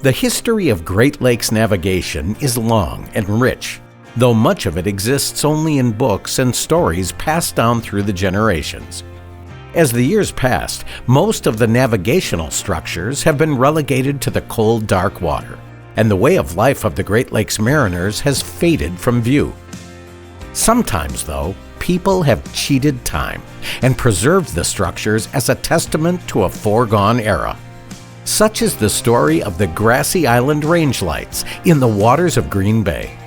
The history of Great Lakes navigation is long and rich, though much of it exists only in books and stories passed down through the generations. As the years passed, most of the navigational structures have been relegated to the cold, dark water, and the way of life of the Great Lakes mariners has faded from view. Sometimes, though, people have cheated time and preserved the structures as a testament to a foregone era. Such is the story of the Grassy Island Range Lights in the waters of Green Bay.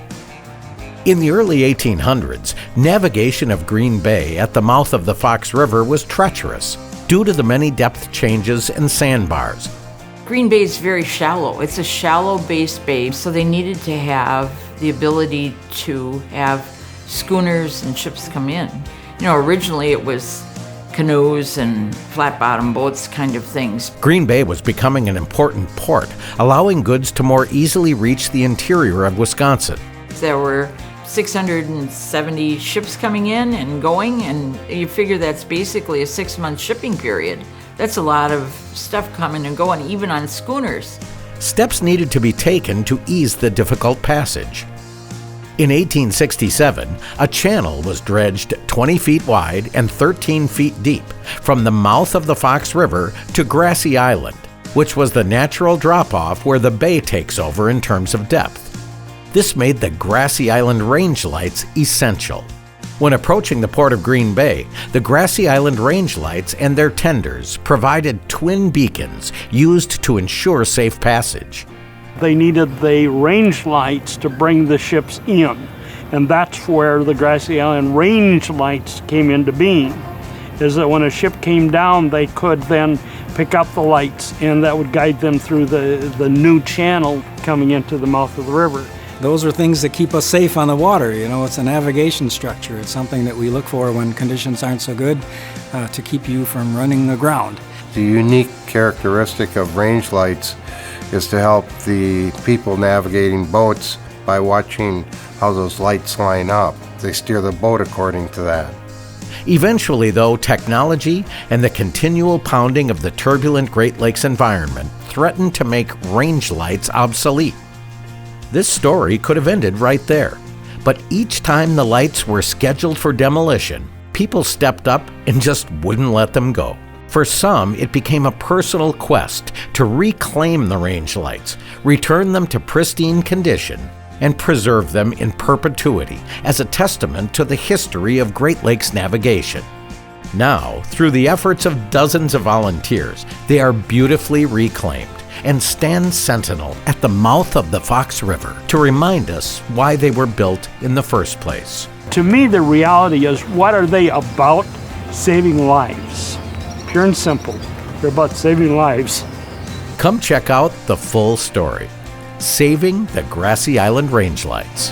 In the early 1800s, navigation of Green Bay at the mouth of the Fox River was treacherous due to the many depth changes and sandbars. Green Bay is very shallow. It's a shallow-based bay, so they needed to have the ability to have schooners and ships come in. Originally it was canoes and flat-bottom boats kind of things. Green Bay was becoming an important port, allowing goods to more easily reach the interior of Wisconsin. There were 670 ships coming in and going, and you figure that's basically a 6-month shipping period. That's a lot of stuff coming and going, even on schooners. Steps needed to be taken to ease the difficult passage. In 1867, a channel was dredged 20 feet wide and 13 feet deep from the mouth of the Fox River to Grassy Island, which was the natural drop-off where the bay takes over in terms of depth. This made the Grassy Island Range Lights essential. When approaching the port of Green Bay, the Grassy Island Range Lights and their tenders provided twin beacons used to ensure safe passage. They needed the range lights to bring the ships in, and that's where the Grassy Island Range Lights came into being, is that when a ship came down, they could then pick up the lights, and that would guide them through the new channel coming into the mouth of the river. Those are things that keep us safe on the water. It's a navigation structure. It's something that we look for when conditions aren't so good to keep you from running aground. The unique characteristic of range lights is to help the people navigating boats by watching how those lights line up. They steer the boat according to that. Eventually, though, technology and the continual pounding of the turbulent Great Lakes environment threatened to make range lights obsolete. This story could have ended right there, but each time the lights were scheduled for demolition, people stepped up and just wouldn't let them go. For some, it became a personal quest to reclaim the range lights, return them to pristine condition, and preserve them in perpetuity as a testament to the history of Great Lakes navigation. Now, through the efforts of dozens of volunteers, they are beautifully reclaimed and stand sentinel at the mouth of the Fox River to remind us why they were built in the first place. To me, the reality is, what are they about? Saving lives. Pure and simple. They're about saving lives. Come check out the full story. Saving the Grassy Island Range Lights.